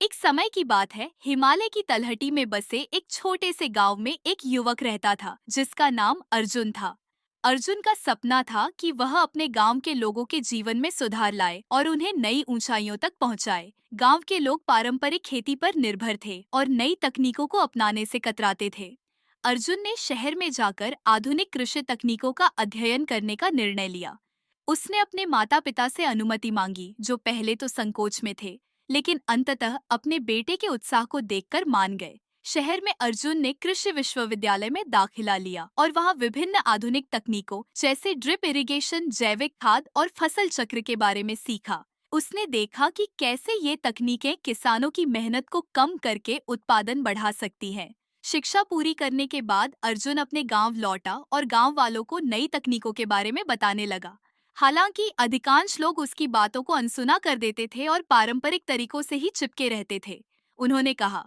एक समय की बात है, हिमालय की तलहटी में बसे एक छोटे से गांव में एक युवक रहता था जिसका नाम अर्जुन था। अर्जुन का सपना था कि वह अपने गांव के लोगों के जीवन में सुधार लाए और उन्हें नई ऊंचाइयों तक पहुंचाए। गांव के लोग पारंपरिक खेती पर निर्भर थे और नई तकनीकों को अपनाने से कतराते थे। अर्जुन ने शहर में जाकर आधुनिक कृषि तकनीकों का अध्ययन करने का निर्णय लिया। उसने अपने माता पिता से अनुमति मांगी, जो पहले तो संकोच में थे, लेकिन अंततः अपने बेटे के उत्साह को देखकर मान गए। शहर में अर्जुन ने कृषि विश्वविद्यालय में दाखिला लिया और वहां विभिन्न आधुनिक तकनीकों जैसे ड्रिप इरिगेशन, जैविक खाद और फसल चक्र के बारे में सीखा। उसने देखा कि कैसे ये तकनीकें किसानों की मेहनत को कम करके उत्पादन बढ़ा सकती हैं। शिक्षा पूरी करने के बाद अर्जुन अपने गांव लौटा और गांव वालों को नई तकनीकों के बारे में बताने लगा। हालांकि अधिकांश लोग उसकी बातों को अनसुना कर देते थे और पारंपरिक तरीकों से ही चिपके रहते थे। उन्होंने कहा,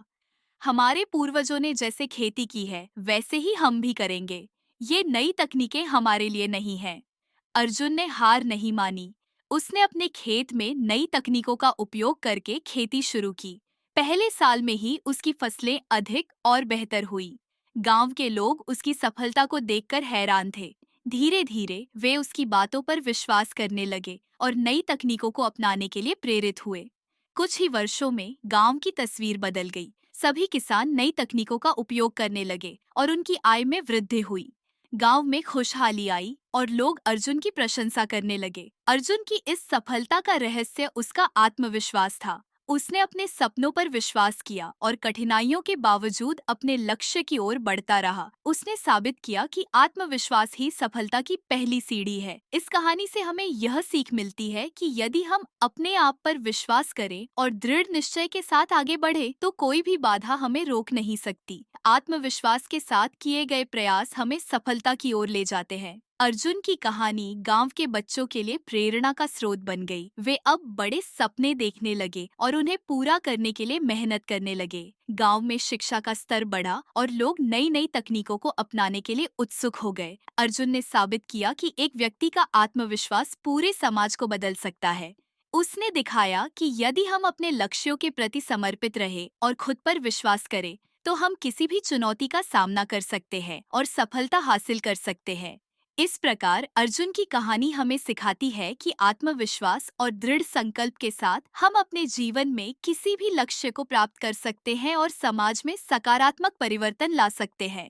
हमारे पूर्वजों ने जैसे खेती की है वैसे ही हम भी करेंगे। ये नई तकनीकें हमारे लिए नहीं हैं। अर्जुन ने हार नहीं मानी। उसने अपने खेत में नई तकनीकों का उपयोग करके खेती शुरू की। पहले साल में ही उसकी फसलें अधिक और बेहतर हुई। गांव के लोग उसकी सफलता को देखकर हैरान थे। धीरे धीरे वे उसकी बातों पर विश्वास करने लगे और नई तकनीकों को अपनाने के लिए प्रेरित हुए। कुछ ही वर्षों में गांव की तस्वीर बदल गई। सभी किसान नई तकनीकों का उपयोग करने लगे और उनकी आय में वृद्धि हुई। गांव में खुशहाली आई और लोग अर्जुन की प्रशंसा करने लगे। अर्जुन की इस सफलता का रहस्य उसका आत्मविश्वास था। उसने अपने सपनों पर विश्वास किया और कठिनाइयों के बावजूद अपने लक्ष्य की ओर बढ़ता रहा। उसने साबित किया कि आत्मविश्वास ही सफलता की पहली सीढ़ी है। इस कहानी से हमें यह सीख मिलती है कि यदि हम अपने आप पर विश्वास करें और दृढ़ निश्चय के साथ आगे बढ़े, तो कोई भी बाधा हमें रोक नहीं सकती। आत्मविश्वास के साथ किए गए प्रयास हमें सफलता की ओर ले जाते हैं। अर्जुन की कहानी गांव के बच्चों के लिए प्रेरणा का स्रोत बन गई। वे अब बड़े सपने देखने लगे और उन्हें पूरा करने के लिए मेहनत करने लगे। गांव में शिक्षा का स्तर बढ़ा और लोग नई नई तकनीकों को अपनाने के लिए उत्सुक हो गए। अर्जुन ने साबित किया कि एक व्यक्ति का आत्मविश्वास पूरे समाज को बदल सकता है। उसने दिखाया कि यदि हम अपने लक्ष्यों के प्रति समर्पित रहे और खुद पर विश्वास करें, तो हम किसी भी चुनौती का सामना कर सकते हैं और सफलता हासिल कर सकते हैं। इस प्रकार अर्जुन की कहानी हमें सिखाती है कि आत्मविश्वास और दृढ़ संकल्प के साथ हम अपने जीवन में किसी भी लक्ष्य को प्राप्त कर सकते हैं और समाज में सकारात्मक परिवर्तन ला सकते हैं।